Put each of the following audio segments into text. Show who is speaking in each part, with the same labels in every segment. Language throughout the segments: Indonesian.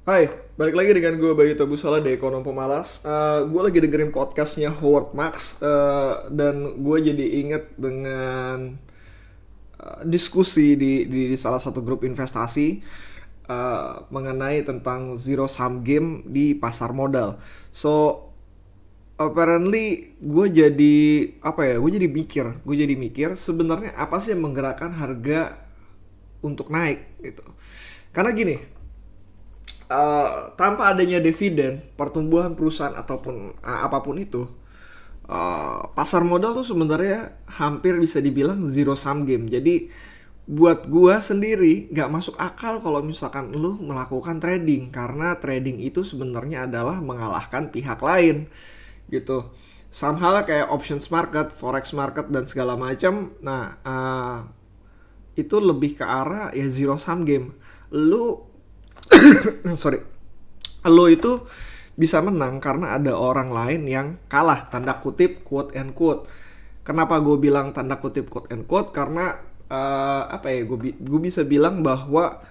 Speaker 1: Hai, balik lagi dengan gue Bayu Tabusala dari Ekonom Pemalas. Gue lagi dengerin podcastnya Howard Marks dan gue jadi inget dengan diskusi di salah satu grup investasi mengenai tentang zero sum game di pasar modal. So apparently gue jadi mikir sebenarnya apa sih yang menggerakkan harga untuk naik gitu. Karena gini, tanpa adanya dividen, pertumbuhan perusahaan ataupun apapun itu, pasar modal tuh sebenarnya hampir bisa dibilang zero sum game. Jadi buat gua sendiri nggak masuk akal kalau misalkan lu melakukan trading, karena trading itu sebenarnya adalah mengalahkan pihak lain gitu. Somehow kayak options market, forex market dan segala macam. Nah, itu lebih ke arah ya zero sum game. Lu sorry, lo itu bisa menang karena ada orang lain yang kalah, tanda kutip, quote and quote. Kenapa gue bilang tanda kutip quote and quote? Karena apa ya, gue bisa bilang bahwa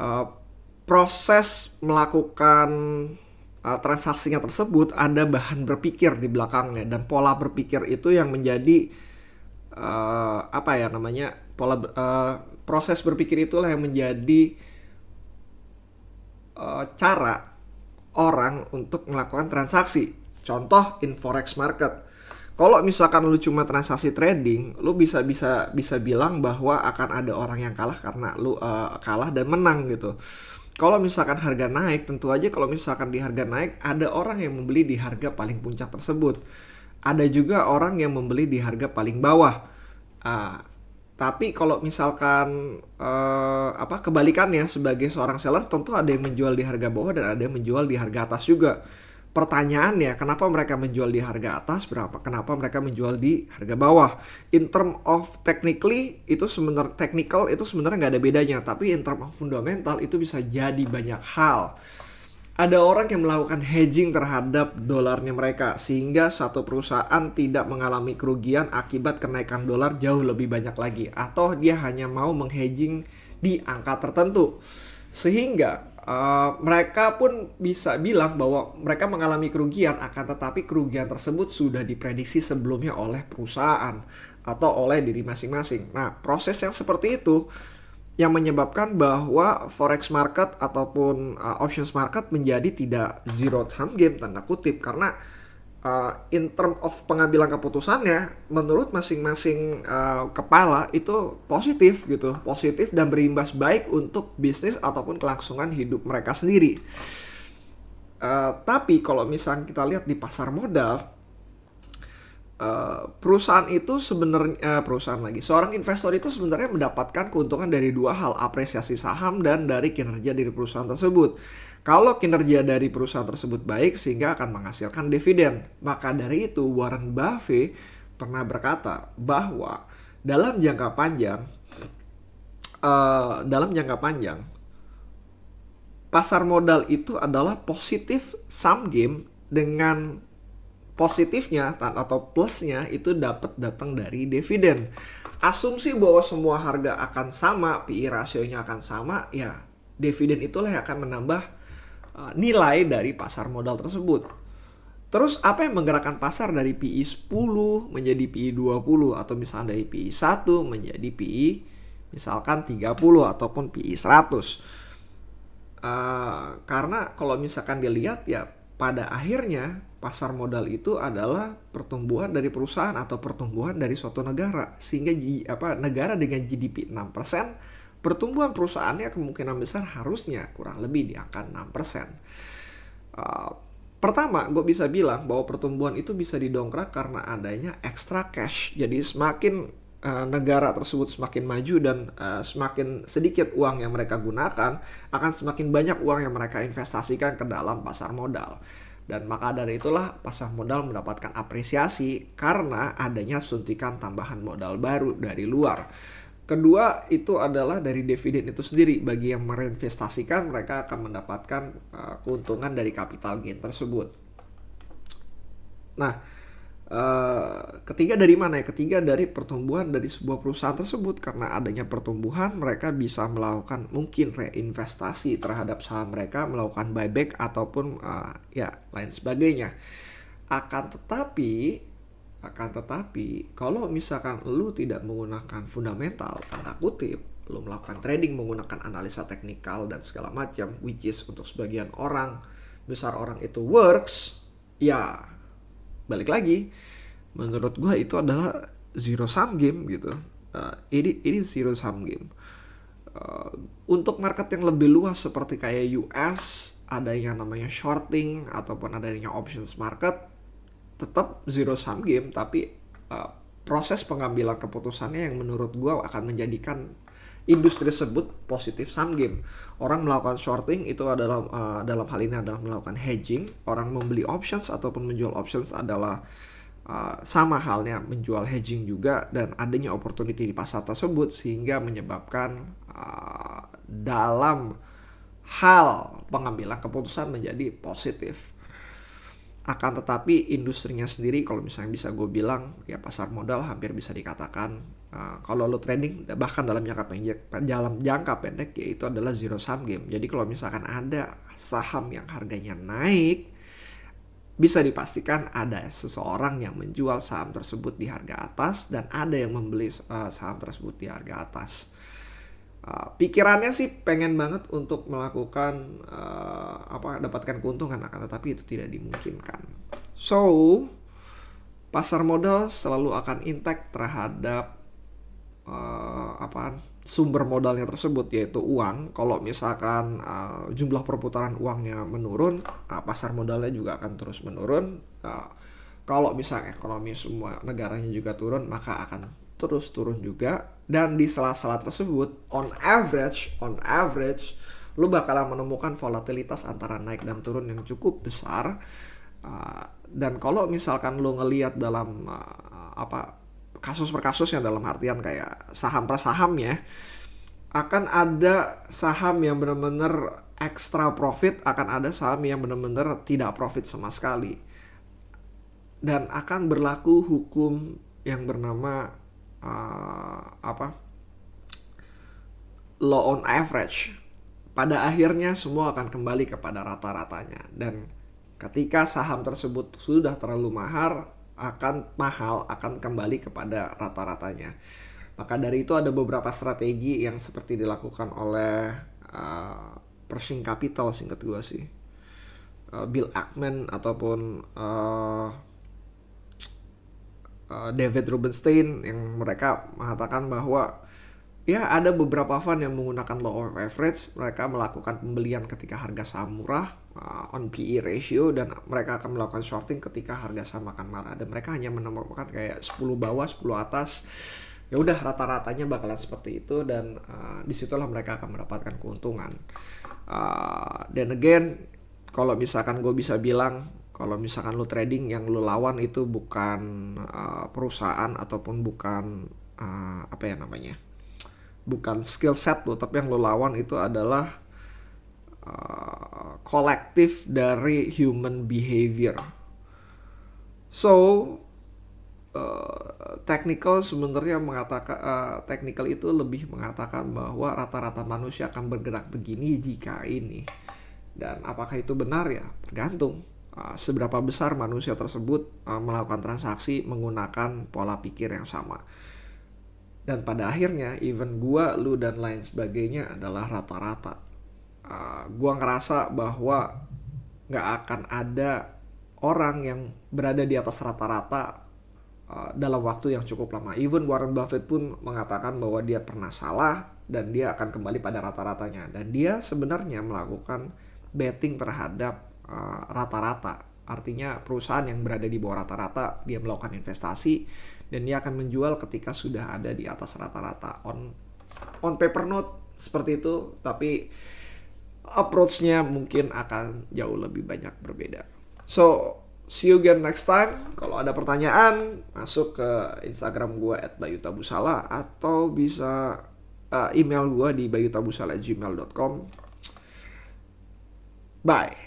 Speaker 1: uh, proses melakukan transaksinya tersebut ada bahan berpikir di belakangnya, dan pola berpikir itu yang menjadi apa ya namanya, proses berpikir itulah yang menjadi cara orang untuk melakukan transaksi. Contoh in forex market. Kalau misalkan lu cuma transaksi trading, lu bisa bilang bahwa akan ada orang yang kalah karena lu kalah dan menang gitu. Kalau misalkan harga naik, tentu aja kalau misalkan di harga naik ada orang yang membeli di harga paling puncak tersebut. Ada juga orang yang membeli di harga paling bawah. Ah, tapi kalau misalkan apa kebalikannya, sebagai seorang seller tentu ada yang menjual di harga bawah dan ada yang menjual di harga atas juga. Pertanyaannya, kenapa mereka menjual di harga atas, kenapa mereka menjual di harga bawah? In term of technically itu sebenarnya technical itu sebenarnya nggak ada bedanya, tapi in term of fundamental itu bisa jadi banyak hal. Ada orang yang melakukan hedging terhadap dolarnya mereka sehingga satu perusahaan tidak mengalami kerugian akibat kenaikan dolar jauh lebih banyak lagi, atau dia hanya mau menghedging di angka tertentu sehingga mereka pun bisa bilang bahwa mereka mengalami kerugian, akan tetapi kerugian tersebut sudah diprediksi sebelumnya oleh perusahaan atau oleh diri masing-masing. Nah, proses yang seperti itu yang menyebabkan bahwa forex market ataupun options market menjadi tidak zero sum game tanda kutip, karena in term of pengambilan keputusannya menurut masing-masing kepala itu positif gitu, positif dan berimbas baik untuk bisnis ataupun kelangsungan hidup mereka sendiri. Tapi kalau misalnya kita lihat di pasar modal, perusahaan itu sebenarnya perusahaan lagi seorang investor itu sebenarnya mendapatkan keuntungan dari dua hal: apresiasi saham dan dari kinerja dari perusahaan tersebut. Kalau kinerja dari perusahaan tersebut baik sehingga akan menghasilkan dividen, maka dari itu Warren Buffett pernah berkata bahwa dalam jangka panjang dalam jangka panjang pasar modal itu adalah positif sum game, dengan positifnya atau plusnya itu dapat datang dari dividen. Asumsi bahwa semua harga akan sama, PI rasionya akan sama, ya dividen itulah yang akan menambah nilai dari pasar modal tersebut. Terus apa yang menggerakkan pasar dari PI 10 menjadi PI 20, atau misalnya dari PI 1 menjadi PI misalkan 30 ataupun PI 100? Karena kalau misalkan dilihat ya, pada akhirnya pasar modal itu adalah pertumbuhan dari perusahaan atau pertumbuhan dari suatu negara, sehingga negara dengan GDP 6%, pertumbuhan perusahaannya kemungkinan besar harusnya kurang lebih di angka 6%. Uh, Pertama, gue bisa bilang bahwa pertumbuhan itu bisa didongkrak karena adanya extra cash. Jadi semakin negara tersebut semakin maju dan semakin sedikit uang yang mereka gunakan, akan semakin banyak uang yang mereka investasikan ke dalam pasar modal. Dan maka dari itulah pasar modal mendapatkan apresiasi karena adanya suntikan tambahan modal baru dari luar. Kedua, itu adalah dari dividen itu sendiri. Bagi yang berinvestasikan, mereka akan mendapatkan keuntungan dari capital gain tersebut. Nah, Ketiga dari mana ya? Ketiga dari pertumbuhan dari sebuah perusahaan tersebut. Karena adanya pertumbuhan, mereka bisa melakukan mungkin reinvestasi terhadap saham mereka, melakukan buyback ataupun ya lain sebagainya. Akan tetapi kalau misalkan lu tidak menggunakan fundamental, tanda kutip, lu melakukan trading menggunakan analisa teknikal dan segala macam, which is untuk sebagian orang, besar orang itu works, ya balik lagi, menurut gue itu adalah zero sum game gitu. Ini zero sum game. Untuk market yang lebih luas seperti kayak US, ada yang namanya shorting ataupun adanya options market, tetap zero sum game, tapi proses pengambilan keputusannya yang menurut gue akan menjadikan industri tersebut positif sum game. Orang melakukan shorting itu adalah dalam hal ini adalah melakukan hedging. Orang membeli options ataupun menjual options adalah sama halnya menjual hedging juga, dan adanya opportunity di pasar tersebut sehingga menyebabkan dalam hal pengambilan keputusan menjadi positif. Akan tetapi industrinya sendiri, kalau misalnya bisa gue bilang, ya pasar modal hampir bisa dikatakan kalau lo trading bahkan dalam jangka pendek yaitu adalah zero sum game. Jadi kalau misalkan ada saham yang harganya naik, bisa dipastikan ada seseorang yang menjual saham tersebut di harga atas dan ada yang membeli saham tersebut di harga atas. Pikirannya sih pengen banget untuk melakukan dapatkan keuntungan, akan tetapi itu tidak dimungkinkan. So, pasar modal selalu akan intact terhadap sumber modalnya tersebut, yaitu uang. Kalau misalkan jumlah perputaran uangnya menurun, pasar modalnya juga akan terus menurun. Kalau misalnya ekonomi semua negaranya juga turun, maka akan terus turun juga. Dan di sela-sela tersebut, on average, lu bakalan menemukan volatilitas antara naik dan turun yang cukup besar. Dan kalau misalkan lu ngelihat dalam kasus per kasusnya, dalam artian kayak saham per sahamnya, akan ada saham yang benar-benar extra profit, akan ada saham yang benar-benar tidak profit sama sekali. Dan akan berlaku hukum yang bernama law on average. Pada akhirnya semua akan kembali kepada rata-ratanya. Dan ketika saham tersebut sudah terlalu mahal akan kembali kepada rata-ratanya. Maka dari itu ada beberapa strategi yang seperti dilakukan oleh Pershing Capital, singkat gue sih, Bill Ackman ataupun David Rubenstein, yang mereka mengatakan bahwa ya ada beberapa fund yang menggunakan law of average. Mereka melakukan pembelian ketika harga saham murah on PE ratio, dan mereka akan melakukan shorting ketika harga saham akan marah. Dan mereka hanya menemukan kayak 10 bawah, 10 atas. Ya udah, rata-ratanya bakalan seperti itu, dan disitulah mereka akan mendapatkan keuntungan. Dan again, kalau misalkan gue bisa bilang, kalau misalkan lo trading yang lo lawan itu bukan perusahaan ataupun bukan bukan skill set lo, tapi yang lo lawan itu adalah kolektif dari human behavior. So technical sebenarnya mengatakan technical itu lebih mengatakan bahwa rata-rata manusia akan bergerak begini jika ini. Dan apakah itu benar? Ya tergantung seberapa besar manusia tersebut melakukan transaksi menggunakan pola pikir yang sama. Dan pada akhirnya even gua, lu dan lain sebagainya adalah rata-rata. Gua ngerasa bahwa gak akan ada orang yang berada di atas rata-rata dalam waktu yang cukup lama. Even Warren Buffett pun mengatakan bahwa dia pernah salah dan dia akan kembali pada rata-ratanya. Dan dia sebenarnya melakukan betting terhadap rata-rata. Artinya perusahaan yang berada di bawah rata-rata, dia melakukan investasi dan dia akan menjual ketika sudah ada di atas rata-rata. On paper note seperti itu, tapi approach-nya mungkin akan jauh lebih banyak berbeda. So, see you again next time. Kalau ada pertanyaan, masuk ke Instagram gue @bayutabusala atau bisa email gue di bayutabusala@gmail.com. Bye.